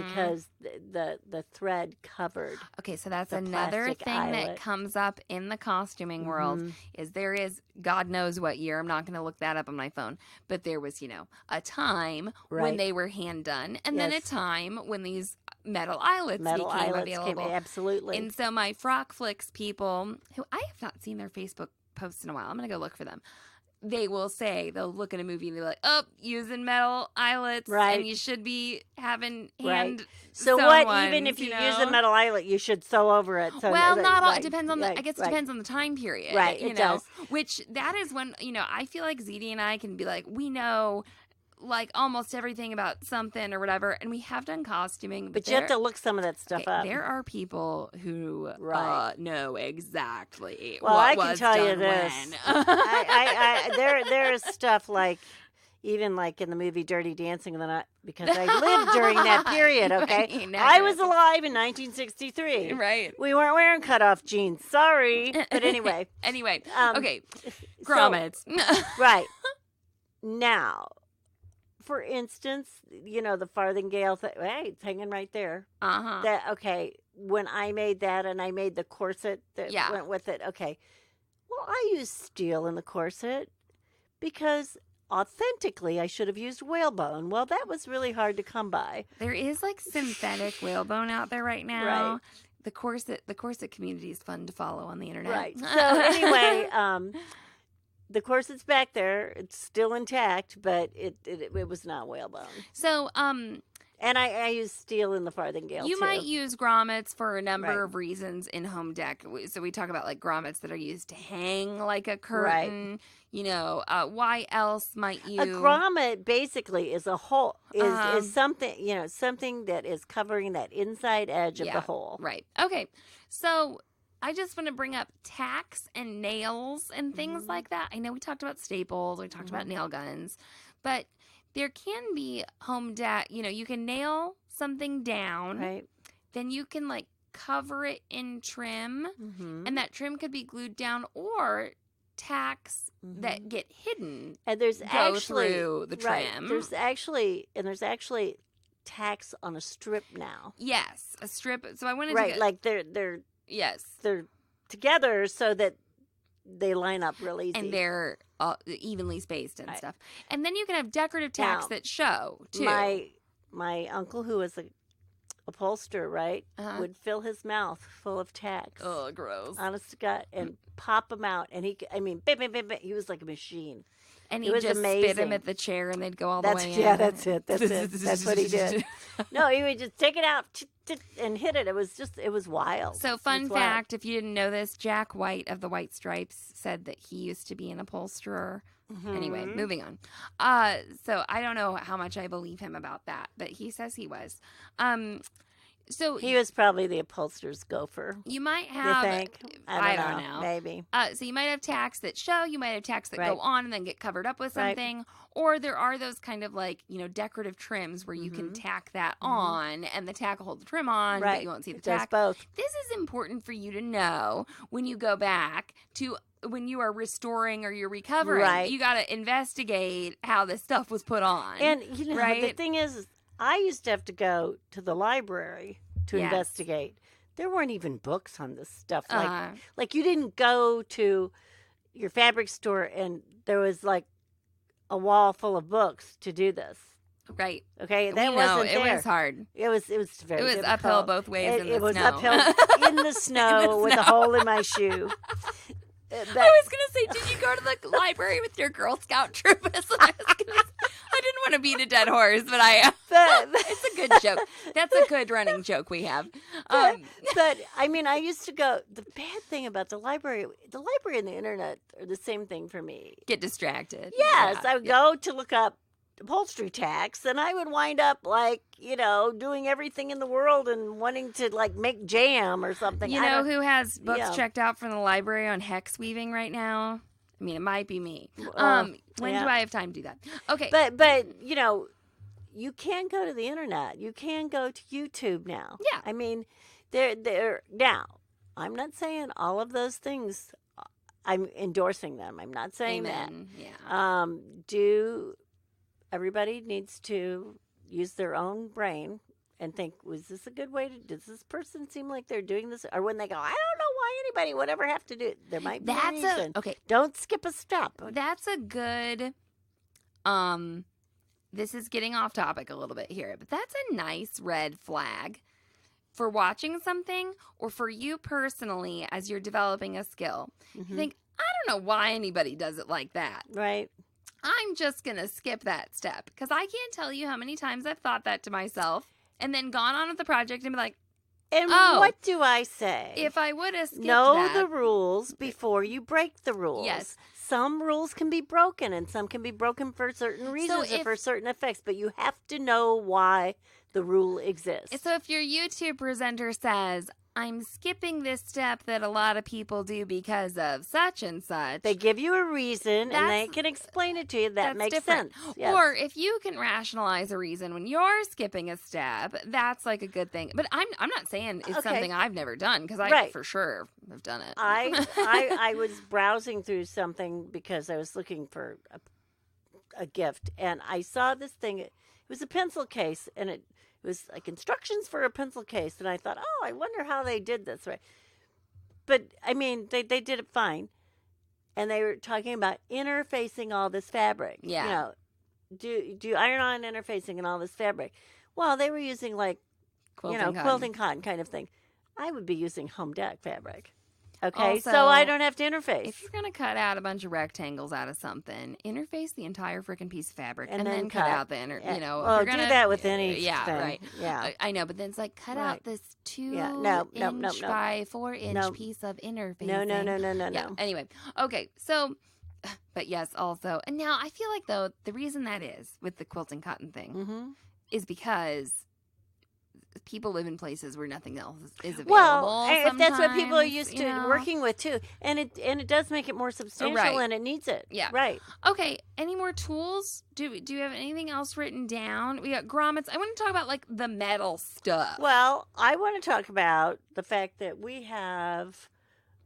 C: because the thread covered.
A: Okay, so that's another thing that comes up in the costuming world is there is, God knows what year, I'm not going to look that up on my phone, but there was, a time when they were hand done and then a time when these metal eyelets became available.
C: Absolutely.
A: And so my Frock Flicks people, who I have not seen their Facebook posts in a while, I'm going to go look for them. They'll look at a movie and they're like, oh, using metal eyelets, and you should be having hand
C: So what, ones, even if you use a metal eyelet, you should sew over it. So
A: well, not all, it depends on I guess it depends on the time period.
C: Right, it does.
A: Which that is when, I feel like ZD and I can be like, we know like almost everything about something or whatever, and we have done costuming,
C: but you have to look some of that stuff up.
A: There are people who know exactly.
C: Well,
A: what
C: I can tell you this. There is stuff like, even like in the movie Dirty Dancing, because I lived during that period. Okay, I was alive in 1963.
A: Right,
C: we weren't wearing cutoff jeans. Sorry, but anyway.
A: Okay, grommets.
C: Right now. For instance, the farthingale thing, hey, it's hanging right there. When I made that and I made the corset that went with it, well, I used steel in the corset because authentically I should have used whalebone. Well, that was really hard to come by.
A: There is like synthetic whalebone out there right now. Right. The corset community is fun to follow on the internet.
C: Right. So anyway, the corset's back there. It's still intact, but it was not whalebone.
A: So,
C: and I use steel in the farthingale,
A: you might use grommets for a number of reasons in home dec. So we talk about like grommets that are used to hang like a curtain. Right. Why else might you?
C: A grommet basically is a hole. Is something something that is covering that inside edge of the hole.
A: Right. Okay. So I just want to bring up tacks and nails and things like that. I know we talked about staples, we talked about nail guns, but there can be home dec. You can nail something down,
C: right? Then
A: you can like cover it in trim, and that trim could be glued down, or tacks that get hidden
C: and there's actually
A: through the trim.
C: Right. There's actually tacks on a strip now.
A: Yes, a strip. So I wanted
C: to like they're together so that they line up really easy.
A: And they're evenly spaced and stuff. And then you can have decorative tacks that show, too.
C: My uncle, who was a upholsterer, would fill his mouth full of tacks.
A: Oh, gross.
C: Honest to God. And pop them out. And he was like a machine.
A: And he'd just spit them at the chair and they'd go all the way in.
C: Yeah, that's it. That's what he did. No, he would just take it out and hit it. It was wild.
A: So fun fact, if you didn't know this, Jack White of the White Stripes said that he used to be an upholsterer. Anyway, moving on. So I don't know how much I believe him about that, but he says he was. So
C: he was probably the upholsterer's gopher.
A: You might have.
C: You think? I don't know. Maybe.
A: So you might have tacks that show. You might have tacks that go on and then get covered up with something. Or there are those kind of like decorative trims where you can tack that on, and the tack will hold the trim on, but you won't see the tack.
C: Does both.
A: This is important for you to know when you go back to when you are restoring or you're recovering.
C: Right.
A: You got to investigate how this stuff was put on.
C: And the thing is, I used to have to go to the library to investigate. There weren't even books on this stuff. Like you didn't go to your fabric store and there was like a wall full of books to do this.
A: Right.
C: Okay. That wasn't there.
A: It was hard.
C: It was very difficult.
A: It was uphill both ways in the snow.
C: It was uphill in the sno with a hole in my shoe.
A: I was going to say, did you go to the library with your Girl Scout troop? I didn't want to beat a dead horse, but it's a good joke. That's a good running joke we have.
C: But I mean, I used to go. The bad thing about the library and the internet are the same thing for me.
A: Get distracted.
C: Yes, I would go to look up upholstery tacks, and I would wind up doing everything in the world and wanting to make jam or something.
A: You know who has books checked out from the library on hex weaving right now? I mean, it might be me. When do I have time to do that? Okay.
C: But you can go to the internet. You can go to YouTube now.
A: Yeah.
C: I mean, they're now. I'm not saying all of those things I'm endorsing them. I'm not saying
A: Amen.
C: that. Everybody needs to use their own brain and think, was this a good way does this person seem like they're doing this? Or when they go, I don't know why anybody would ever have to do it. There might be a reason.
A: Okay.
C: Don't skip a step.
A: That's a good, this is getting off topic a little bit here, but that's a nice red flag for watching something or for you personally as you're developing a skill. You think, I don't know why anybody does it like that.
C: Right.
A: I'm just going to skip that step because I can't tell you how many times I've thought that to myself and then gone on with the project and be like,
C: and what do I say?
A: If I would have skipped
C: know the rules before you break the rules.
A: Yes.
C: Some rules can be broken and some can be broken for certain reasons or for certain effects, but you have to know why the rule exists.
A: So if your YouTube presenter says, I'm skipping this step that a lot of people do because of such and such.
C: They give you a reason and they can explain it to you. That makes sense. Yes.
A: Or if you can rationalize a reason when you're skipping a step, that's like a good thing. But I'm not saying it's something I've never done because I for sure have done it.
C: I was browsing through something because I was looking for a gift and I saw this thing. It was a pencil case and it was like instructions for a pencil case. And I thought, I wonder how they did this, right? But, I mean, they did it fine. And they were talking about interfacing all this fabric.
A: Yeah.
C: Do iron-on interfacing and all this fabric. Well, they were using, like, quilting cotton kind of thing. I would be using Home Decor fabric. Okay,
A: also,
C: so I don't have to interface.
A: If you're going to cut out a bunch of rectangles out of something, interface the entire freaking piece of fabric and then cut out the
C: Well,
A: if you're
C: do that with any thing.
A: Right.
C: Yeah.
A: I know, but then it's like cut out this 2 inch by 4 inch piece of interfacing.
C: No.
A: Yeah. Anyway, okay, so, but yes, also, and now I feel like, though, the reason that is with the quilting cotton thing is because people live in places where nothing else is available.
C: Well, if that's what people are used to working with too, and it does make it more substantial, and it needs it.
A: Yeah,
C: right.
A: Okay, any more tools? Do you have anything else written down? We got grommets. I want to talk about like the metal stuff.
C: Well, I want to talk about the fact that we have.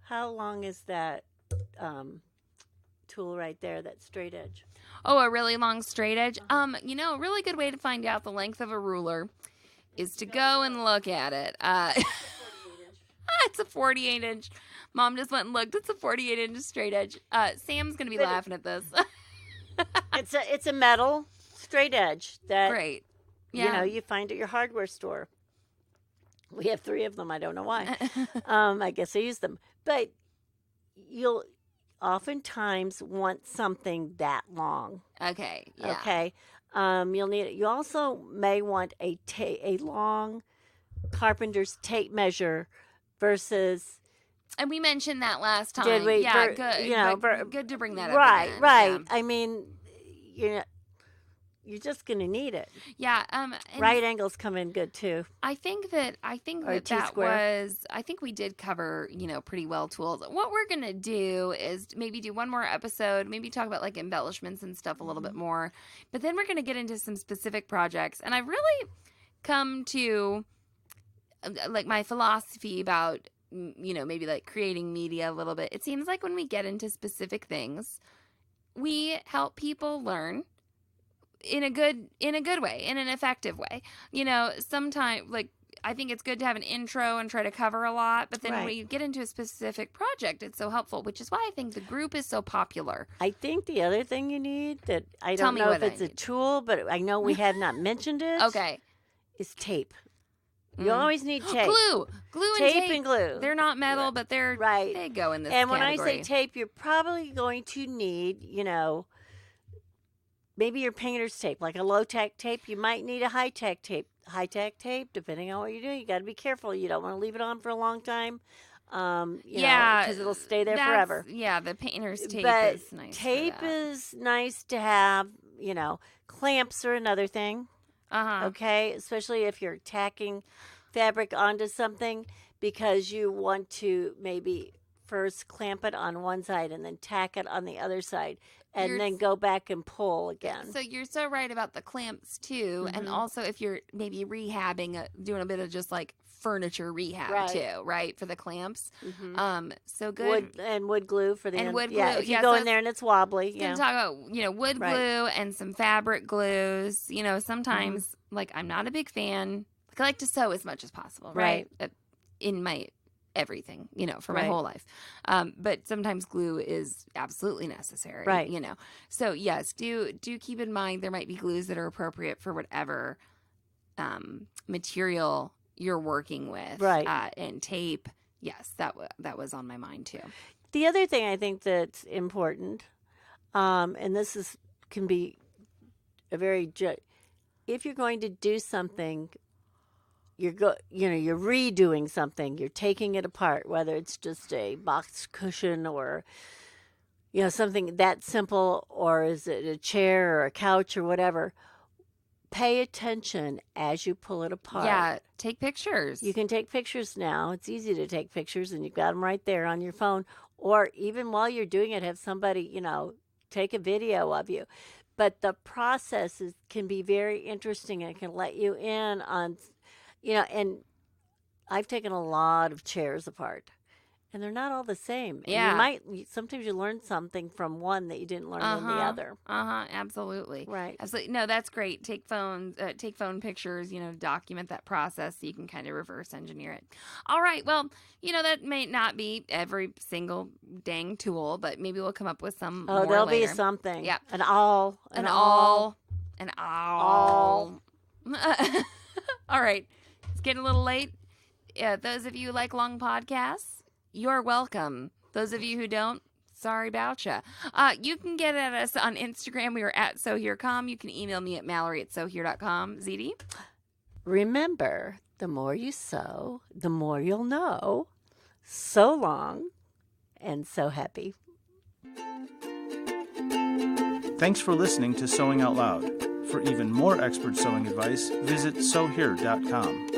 C: How long is that tool right there? That straight edge.
A: Oh, a really long straight edge. A really good way to find out the length of a ruler is to go and look at it. It's a 48-inch. Mom just went and looked. It's a 48-inch straight edge. Sam's going to be laughing at this.
C: It's a metal straight edge that
A: Great. Yeah.
C: You find at your hardware store. We have 3 of them. I don't know why. I guess I use them. But you'll oftentimes want something that long.
A: Okay. Yeah.
C: Okay. You'll need it. You also may want a long carpenter's tape measure versus. And
A: we mentioned that last time.
C: Did we?
A: Yeah, good. Good to bring that up.
C: Right.
A: Yeah.
C: I mean, you're just going to need it.
A: Yeah.
C: Right angles come in good too.
A: I think that we did cover, pretty well tools. What we're going to do is maybe do one more episode, maybe talk about like embellishments and stuff a little bit more. But then we're going to get into some specific projects. And I've really come to like my philosophy about, maybe like creating media a little bit. It seems like when we get into specific things, we help people learn in a good way, in an effective way. Sometimes like I think it's good to have an intro and try to cover a lot, but then when you get into a specific project, it's so helpful, which is why I think the group is so popular.
C: I think the other thing you need that I don't know if it's a tool, but I know we have not mentioned it.
A: Okay.
C: Is tape. You always need tape.
A: Glue and
C: tape. And glue.
A: They're not metal, but they go in this
C: And when
A: category.
C: I say tape, you're probably going to need, maybe your painter's tape, like a low-tack tape. You might need a high-tack tape. High-tack tape, depending on what you're doing, you got to be careful. You don't want to leave it on for a long time. Because it'll stay there forever.
A: Yeah, the painter's tape is nice.
C: Tape is nice to have. Clamps are another thing. Okay, especially if you're tacking fabric onto something, because you want to maybe first clamp it on one side and then tack it on the other side, and then go back and pull again.
A: So you're so right about the clamps too, and also if you're maybe rehabbing, doing a bit of just like furniture rehab too, right? For the clamps.
C: Mm-hmm.
A: So good.
C: Wood glue for the
A: wood glue.
C: Yeah, if you go in there and it's wobbly.
A: Going to talk about, wood glue and some fabric glues. Sometimes, like, I'm not a big fan. Like, I like to sew as much as possible, right? In my everything, for my whole life. But sometimes glue is absolutely necessary,
C: right?
A: So yes, do keep in mind there might be glues that are appropriate for whatever material you're working with,
C: right?
A: And tape. Yes, that was on my mind too.
C: The other thing I think that's important, and this can be a very if you're going to do something. You're redoing something. You're taking it apart, whether it's just a box cushion or, something that simple, or is it a chair or a couch or whatever. Pay attention as you pull it apart.
A: Yeah, take pictures.
C: You can take pictures now. It's easy to take pictures, and you've got them right there on your phone. Or even while you're doing it, have somebody, take a video of you. But the process can be very interesting and can let you in on... and I've taken a lot of chairs apart, and they're not all the same.
A: Yeah.
C: And sometimes you learn something from one that you didn't learn in the other.
A: Absolutely.
C: Right.
A: Absolutely. No, that's great. Take phone pictures, document that process so you can kind of reverse engineer it. All right. Well, that may not be every single dang tool, but maybe we'll come up with some more
C: there'll
A: later.
C: Be something.
A: Yeah.
C: An awl.
A: All right. It's getting a little late. Those of you who like long podcasts, you're welcome. Those of you who don't, sorry about ya. You can get at us on Instagram. We are at SoHereCom. You can email me at Mallory@SoHere.com. ZD?
C: Remember, the more you sew, the more you'll know. So long and so happy.
B: Thanks for listening to Sewing Out Loud. For even more expert sewing advice, visit SewHere.com.